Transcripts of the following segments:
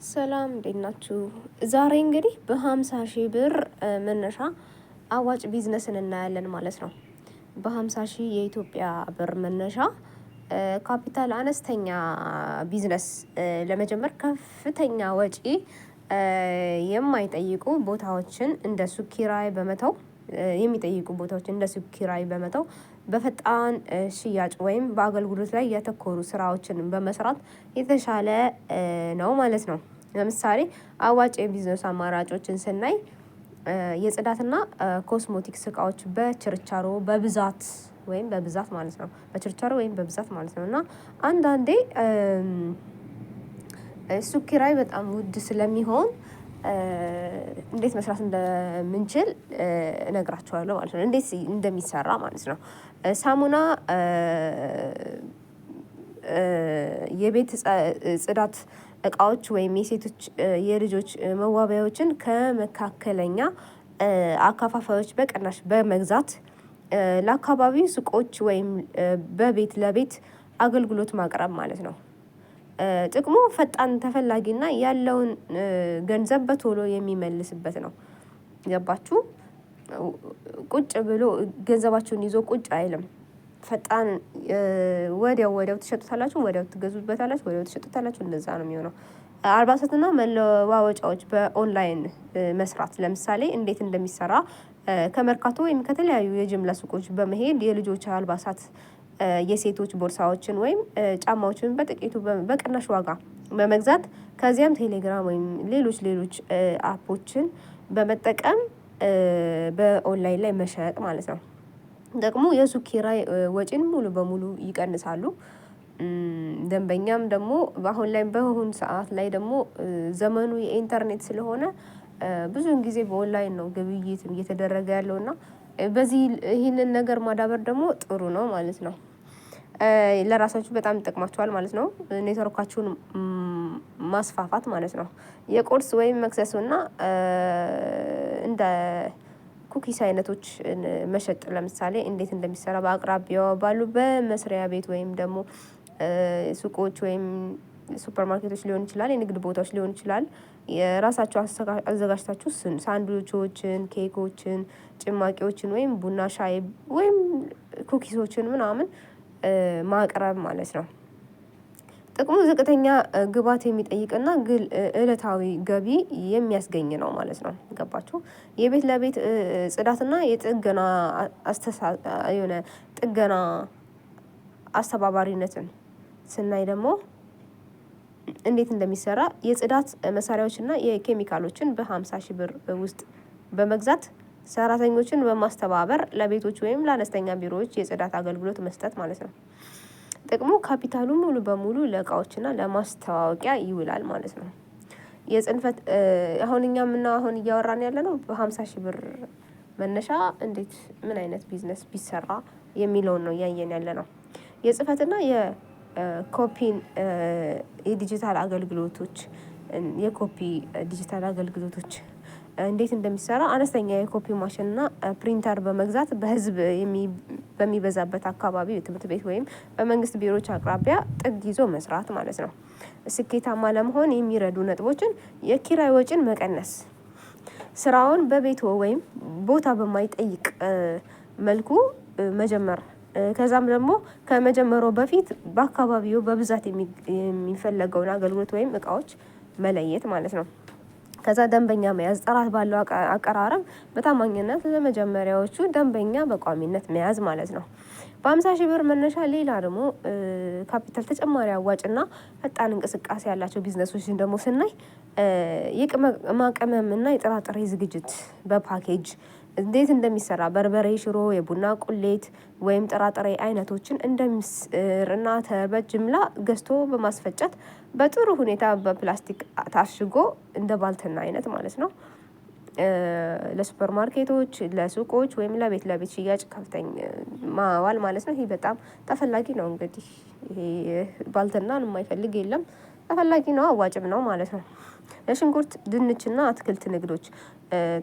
ሰላም እንዴት ናችሁ? ዛሬ እንግዲህ በ50 ሺህ ብር መነሻ አዋጭ ቢዝነስን እናያለን ማለት ነው። በ50 ሺህ የኢትዮጵያ ብር መነሻ ካፒታል አነስተኛ ቢዝነስ ለመጀመር ከፍተኛ ወጪ የማይጠይቁ ቦታዎችን እንደ ሱቅ ኪራይ በመተው የሚጠይቁ ቦታዎችን እንደ ሱቅ ኪራይ በመተው በፈጣን ሽያጭ ወይም በአገልግሎት ላይ ያተኮሩ ስራዎችን በመስራት የተሻለ ነው ማለት ነው። ለምሳሌ አዋጭ የቢዝነስ አማራጮችን ስናይ የጽዳትና ኮስሞቲክስ እቃዎች በችርቻሮ በብዛት ማለት ነው። በችርቻሮ ወይም በብዛት ማለት ነው። እና አንዳንዴ ሱቅ ኪራይ በጣም ውድ ስለሚሆን እንዴት መስራት እንደምንችል እነግራችኋለሁ ማለት ነው። እንዴት እንደሚሰራ ማለት ነው። ሳሙና የቤት ጽዳት እቃዎች ወይም የሴቶች የልጆች መዋቢያዎችን ከመካከለኛ አካፋፋዮች በቅናሽ በመግዛት ለአካባቢው ሱቆች ወይም በቤት ለቤት አገልግሎት ማቅረብ ማለት ነው። ጥቅሙ ፈጣን ተፈላጊና ያለውን ገንዘብ በቶሎ የሚመልስበት ነው። ገባችሁ? ቁጭ ብሎ ገንዘባችሁን ይዞ ቁጭ አይልም። ፈጣን ወዲያው ትሸጡታላችሁ፣ ወዲያው ትገዙበታላችሁ፣ ወዲያው ትሸጡታላችሁ። እንደዛ ነው የሚሆነው። አልባሳትና መለዋወጫዎች በኦንላይን መስራት ለምሳሌ እንዴት እንደሚሰራ ከመርካቶ ወይም ከተለያዩ የጅምላ ሱቆች በመሄድ የልጆች አልባሳት የሴቶች ቦርሳዎችን ወይም ጫማዎችን በጥቂቱ በቅናሽ ዋጋ በመግዛት ከዚያም ቴሌግራም ወይም ሌሎች አፖችን በመጠቀም በኦንላይን ላይ መሸጥ ማለት ነው። ደግሞ የሱቅ ኪራይ ወጪን ሙሉ በሙሉ ይቀንሳሉ። ደንበኛም ደግሞ በአሁን ሰዓት ላይ ደግሞ ዘመኑ የኢንተርኔት ስለሆነ ብዙውን ጊዜ በኦንላይን ነው ግብይት እየተደረገ ያለው እና በዚህ ይህንን ነገር ማዳበር ደግሞ ጥሩ ነው ማለት ነው። ለራሳችሁ በጣም ይጠቅማችኋል ማለት ነው። ኔትወርካችሁን ማስፋፋት ማለት ነው። የቁርስ ወይም መክሰሱና እንደ ኩኪስ አይነቶች መሸጥ ለምሳሌ እንዴት እንደሚሰራ በአቅራቢያው ባሉ በመስሪያ ቤት ወይም ደግሞ ሱቆች ወይም ሱፐር ማርኬቶች ሊሆን ይችላል፣ የንግድ ቦታዎች ሊሆን ይችላል። የራሳቸው አዘጋጅታችሁ ሳንድዊቾችን፣ ኬኮችን፣ ጭማቂዎችን ወይም ቡና ሻይ ወይም ኩኪሶችን ምናምን ማቅረብ ማለት ነው። ጥቅሙ ዝቅተኛ ግብአት የሚጠይቅና እለታዊ ገቢ የሚያስገኝ ነው ማለት ነው። ገባችሁ? የቤት ለቤት ጽዳትና የጥገና ጥገና አስተባባሪነትን ስናይ ደግሞ እንዴት እንደሚሰራ የጽዳት መሳሪያዎችና የኬሚካሎችን በ50 ሺህ ብር ውስጥ በመግዛት ሰራተኞችን በማስተባበር ለቤቶች ወይም ለአነስተኛ ቢሮዎች የጽዳት አገልግሎት መስጠት ማለት ነው። ጥቅሙ ካፒታሉ ሙሉ በሙሉ ለእቃዎችና ለማስተዋወቂያ ይውላል ማለት ነው። የጽንፈት አሁን እያወራን ያለነው በ50 ሺህ ብር መነሻ እንዴት ምን አይነት ቢዝነስ ቢሰራ የሚለውን ነው እያየን ያለነው። የጽህፈትና የኮፒን የዲጂታል አገልግሎቶች የኮፒ ዲጂታል አገልግሎቶች እንዴት እንደሚሰራ አነስተኛ የኮፒ ማሽን እና ፕሪንተር በመግዛት በህዝብ በሚበዛበት አካባቢ ትምህርት ቤት ወይም በመንግስት ቢሮዎች አቅራቢያ ጥግ ይዞ መስራት ማለት ነው። ስኬታማ ለመሆን የሚረዱ ነጥቦችን የኪራይ ወጪን መቀነስ፣ ስራውን በቤቶ ወይም ቦታ በማይጠይቅ መልኩ መጀመር፣ ከዛም ደግሞ ከመጀመሩ በፊት በአካባቢው በብዛት የሚፈለገውን አገልግሎት ወይም እቃዎች መለየት ማለት ነው። ከዛ ደንበኛ መያዝ፣ ጥራት ባለው አቀራረብ በታማኝነት ለመጀመሪያዎቹ ደንበኛ በቋሚነት መያዝ ማለት ነው። በ50 ሺህ ብር መነሻ ሌላ ደግሞ ካፒታል ተጨማሪ አዋጭና ፈጣን እንቅስቃሴ ያላቸው ቢዝነሶችን ደግሞ ስናይ የቅመማ ቅመም እና የጥራጥሬ ዝግጅት በፓኬጅ እንዴት እንደሚሰራ በርበሬ፣ ሽሮ፣ የቡና ቁሌት ወይም ጥራጥሬ አይነቶችን እንደ ምስር እና በጅምላ ገዝቶ በማስፈጨት በጥሩ ሁኔታ በፕላስቲክ ታሽጎ እንደ ባልትና አይነት ማለት ነው ለሱፐር ማርኬቶች፣ ለሱቆች ወይም ለቤት ሽያጭ ከፍተኛ ማዋል ማለት ነው። ይሄ በጣም ተፈላጊ ነው። እንግዲህ ይሄ ባልትናን የማይፈልግ የለም። ተፈላጊ ነው፣ አዋጭም ነው ማለት ነው። የሽንኩርት ድንችና አትክልት ንግዶች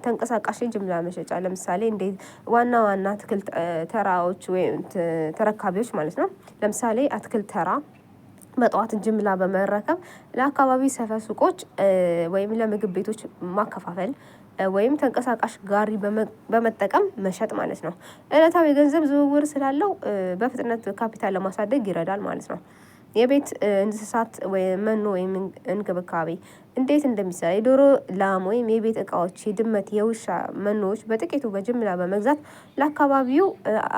ተንቀሳቃሽ ጅምላ መሸጫ ለምሳሌ እንዴት ዋና አትክልት ተራዎች ወይም ተረካቢዎች ማለት ነው። ለምሳሌ አትክልት ተራ በጠዋት ጅምላ በመረከብ ለአካባቢ ሰፈር ሱቆች ወይም ለምግብ ቤቶች ማከፋፈል ወይም ተንቀሳቃሽ ጋሪ በመጠቀም መሸጥ ማለት ነው። ዕለታዊ የገንዘብ ዝውውር ስላለው በፍጥነት ካፒታል ለማሳደግ ይረዳል ማለት ነው። የቤት እንስሳት ወይም መኖ ወይም እንክብካቤ እንዴት እንደሚሰራ የዶሮ ላም ወይም የቤት እቃዎች የድመት የውሻ መኖዎች በጥቂቱ በጅምላ በመግዛት ለአካባቢው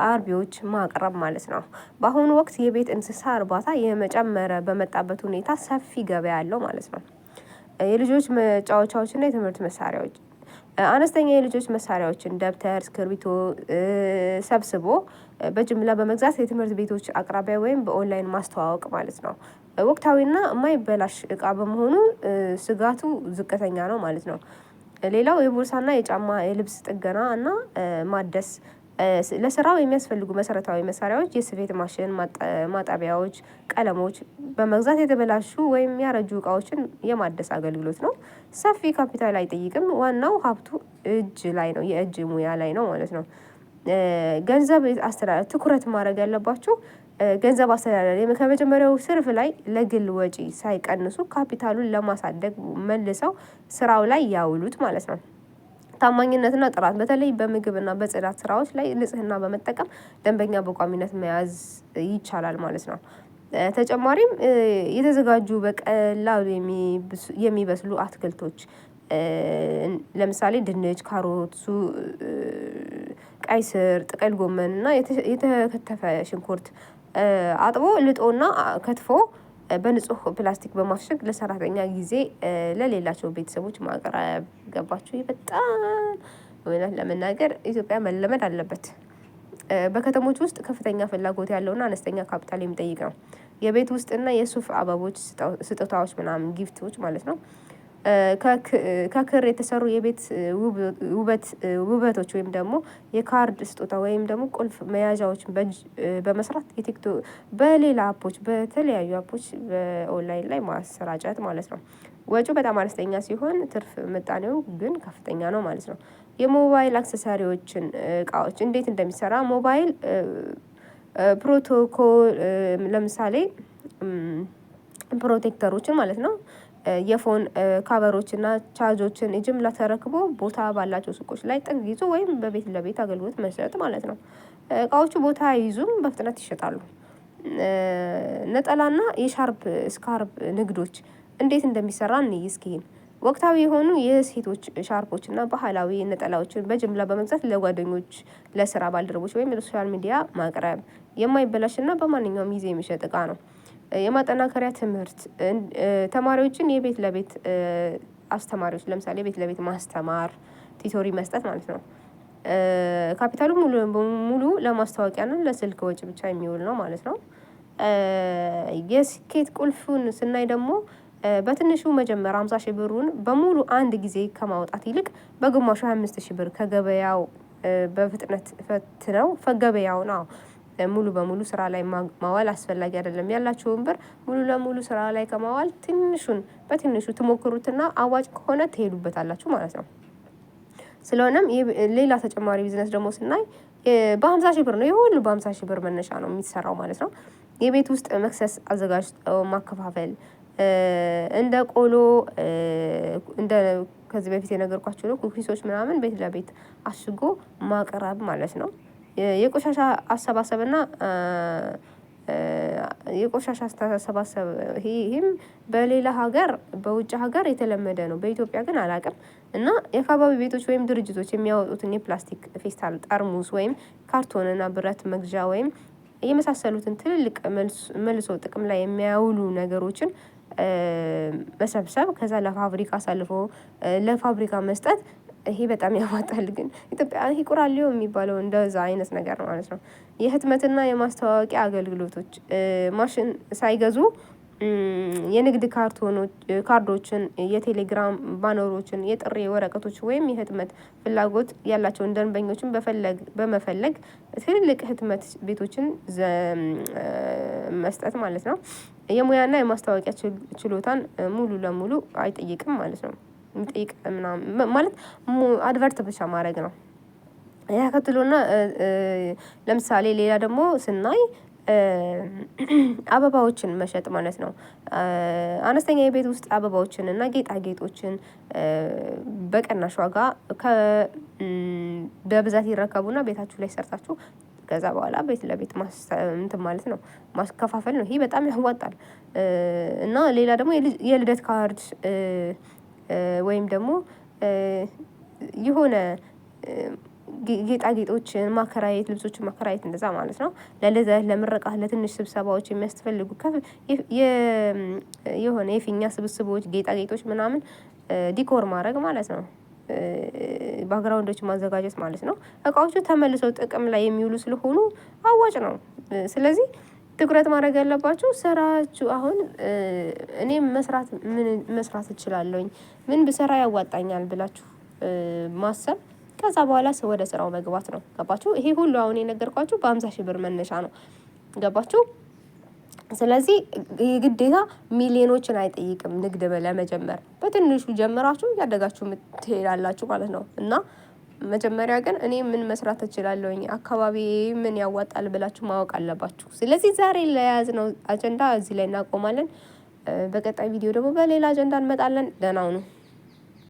አርቢዎች ማቅረብ ማለት ነው። በአሁኑ ወቅት የቤት እንስሳ እርባታ የመጨመረ በመጣበት ሁኔታ ሰፊ ገበያ አለው ማለት ነው። የልጆች መጫወቻዎችና የትምህርት መሳሪያዎች አነስተኛ የልጆች መሳሪያዎችን ደብተር እስክርቢቶ ሰብስቦ በጅምላ በመግዛት የትምህርት ቤቶች አቅራቢያ ወይም በኦንላይን ማስተዋወቅ ማለት ነው። ወቅታዊና የማይበላሽ እቃ በመሆኑ ስጋቱ ዝቅተኛ ነው ማለት ነው። ሌላው የቦርሳና የጫማ የልብስ ጥገና እና ማደስ ለስራው የሚያስፈልጉ መሰረታዊ መሳሪያዎች የስፌት ማሽን ማጠቢያዎች ቀለሞች በመግዛት የተበላሹ ወይም ያረጁ እቃዎችን የማደስ አገልግሎት ነው። ሰፊ ካፒታል አይጠይቅም ዋናው ሀብቱ እጅ ላይ ነው የእጅ ሙያ ላይ ነው ማለት ነው። ገንዘብ አስተዳደር ትኩረት ማድረግ ያለባችሁ ገንዘብ አስተዳደር ከመጀመሪያው ትርፍ ላይ ለግል ወጪ ሳይቀንሱ ካፒታሉን ለማሳደግ መልሰው ስራው ላይ ያውሉት ማለት ነው። ታማኝነትና ጥራት በተለይ በምግብና በጽዳት ስራዎች ላይ ንጽህና በመጠቀም ደንበኛ በቋሚነት መያዝ ይቻላል ማለት ነው። ተጨማሪም የተዘጋጁ በቀላሉ የሚበስሉ አትክልቶች ለምሳሌ ድንች ካሮት ቀይ ስር ጥቅል ጎመን እና የተከተፈ ሽንኩርት አጥቦ ልጦና ከትፎ በንጹህ ፕላስቲክ በማሸግ ለሰራተኛ ጊዜ ለሌላቸው ቤተሰቦች ማቅረብ ገባችሁ በጣም እውነት ለመናገር ኢትዮጵያ መለመድ አለበት። በከተሞች ውስጥ ከፍተኛ ፍላጎት ያለውና አነስተኛ ካፒታል የሚጠይቅ ነው። የቤት ውስጥና የሱፍ አበቦች ስጦታዎች ምናምን ጊፍቶች ማለት ነው። ከክር የተሰሩ የቤት ውበቶች ወይም ደግሞ የካርድ ስጦታ ወይም ደግሞ ቁልፍ መያዣዎችን በመስራት የቲክቶክ በሌላ አፖች በተለያዩ አፖች በኦንላይን ላይ ማሰራጨት ማለት ነው። ወጪው በጣም አነስተኛ ሲሆን ትርፍ ምጣኔው ግን ከፍተኛ ነው ማለት ነው። የሞባይል አክሰሳሪዎችን እቃዎች እንዴት እንደሚሰራ ሞባይል ፕሮቶኮል ለምሳሌ ፕሮቴክተሮችን ማለት ነው። የፎን ካቨሮች እና ቻርጆችን የጅምላ ተረክቦ ቦታ ባላቸው ሱቆች ላይ ጥግ ይዞ ወይም በቤት ለቤት አገልግሎት መስጠት ማለት ነው። እቃዎቹ ቦታ አይይዙም በፍጥነት ይሸጣሉ። ነጠላና የሻርፕ ስካርፕ ንግዶች እንዴት እንደሚሰራ እንይ እስኪ ወቅታዊ የሆኑ የሴቶች ሻርፖች እና ባህላዊ ነጠላዎችን በጅምላ በመግዛት ለጓደኞች ለስራ ባልደረቦች ወይም ለሶሻል ሚዲያ ማቅረብ የማይበላሽና በማንኛውም ጊዜ የሚሸጥ እቃ ነው። የማጠናከሪያ ትምህርት ተማሪዎችን የቤት ለቤት አስተማሪዎች ለምሳሌ ቤት ለቤት ማስተማር ቲቶሪ መስጠት ማለት ነው። ካፒታሉ ሙሉ ለማስታወቂያና ለስልክ ወጪ ብቻ የሚውል ነው ማለት ነው። የስኬት ቁልፉን ስናይ ደግሞ በትንሹ መጀመሪያ 50,000 ብሩን በሙሉ አንድ ጊዜ ከማውጣት ይልቅ በግማሹ 25,000 ብር ከገበያው በፍጥነት ፈትነው ገበያው ነው ሙሉ በሙሉ ስራ ላይ ማዋል አስፈላጊ አይደለም። ያላችሁን ብር ሙሉ ለሙሉ ስራ ላይ ከማዋል ትንሹን በትንሹ ትሞክሩትና አዋጭ ከሆነ ትሄዱበታላችሁ ማለት ነው። ስለሆነም ሌላ ተጨማሪ ቢዝነስ ደግሞ ስናይ በ50,000 ብር ነው የሁሉ በ50,000 ብር መነሻ ነው የሚሰራው ማለት ነው። የቤት ውስጥ መክሰስ አዘጋጅተው ማከፋፈል እንደ ቆሎ እንደ ከዚህ በፊት የነገርኳችሁ ነው ኩኪሶች ምናምን ቤት ለቤት አሽጎ ማቅረብ ማለት ነው። የቆሻሻ አሰባሰብና የቆሻሻ አስተሳሰብ ይሄም በሌላ ሀገር በውጭ ሀገር የተለመደ ነው በኢትዮጵያ ግን አላውቅም። እና የአካባቢ ቤቶች ወይም ድርጅቶች የሚያወጡትን የፕላስቲክ ፌስታል ጠርሙስ ወይም ካርቶን እና ብረት መግዣ ወይም የመሳሰሉትን ትልልቅ መልሶ ጥቅም ላይ የሚያውሉ ነገሮችን መሰብሰብ ከዛ ለፋብሪካ አሳልፎ ለፋብሪካ መስጠት ይሄ በጣም ያዋጣል። ግን ኢትዮጵያ ይሄ ቁራሌው የሚባለው እንደዛ አይነት ነገር ነው ማለት ነው። የህትመትና የማስተዋወቂያ አገልግሎቶች ማሽን ሳይገዙ የንግድ ካርዶችን የቴሌግራም ባነሮችን የጥሪ ወረቀቶች ወይም የህትመት ፍላጎት ያላቸውን ደንበኞችን በመፈለግ ትልልቅ ህትመት ቤቶችን መስጠት ማለት ነው። የሙያና የማስታወቂያ ችሎታን ሙሉ ለሙሉ አይጠይቅም ማለት ነው። የሚጠይቅ ምናምን ማለት አድቨርት ብቻ ማድረግ ነው። ተከትሎና ለምሳሌ ሌላ ደግሞ ስናይ አበባዎችን መሸጥ ማለት ነው። አነስተኛ የቤት ውስጥ አበባዎችን እና ጌጣጌጦችን በቅናሽ ዋጋ በብዛት ይረከቡና ቤታችሁ ላይ ሰርታችሁ ከዛ በኋላ ቤት ለቤት እንትን ማለት ነው ማስከፋፈል ነው። ይሄ በጣም ያዋጣል። እና ሌላ ደግሞ የልደት ካርድ ወይም ደግሞ የሆነ ጌጣጌጦችን ማከራየት፣ ልብሶችን ማከራየት እንደዛ ማለት ነው። ለልደት፣ ለምርቃት፣ ለትንሽ ስብሰባዎች የሚያስፈልጉ የሆነ የፊኛ ስብስቦች፣ ጌጣጌጦች ምናምን ዲኮር ማድረግ ማለት ነው። ባክግራውንዶች ማዘጋጀት ማለት ነው። እቃዎቹ ተመልሰው ጥቅም ላይ የሚውሉ ስለሆኑ አዋጭ ነው። ስለዚህ ትኩረት ማድረግ ያለባችሁ ስራችሁ አሁን እኔም መስራት እችላለሁኝ፣ ምን ብሰራ ያዋጣኛል ብላችሁ ማሰብ ከዛ በኋላ ወደ ስራው መግባት ነው። ገባችሁ? ይሄ ሁሉ አሁን የነገርኳችሁ በ50,000 ብር መነሻ ነው። ገባችሁ? ስለዚህ የግዴታ ሚሊዮኖችን አይጠይቅም ንግድ ለመጀመር። በትንሹ ጀምራችሁ ያደጋችሁ ትሄዳላችሁ ማለት ነው። እና መጀመሪያ ግን እኔ ምን መስራት እችላለሁኝ፣ አካባቢ ምን ያዋጣል ብላችሁ ማወቅ አለባችሁ። ስለዚህ ዛሬ ለያዝነው አጀንዳ እዚህ ላይ እናቆማለን። በቀጣይ ቪዲዮ ደግሞ በሌላ አጀንዳ እንመጣለን። ደህና ሁኑ።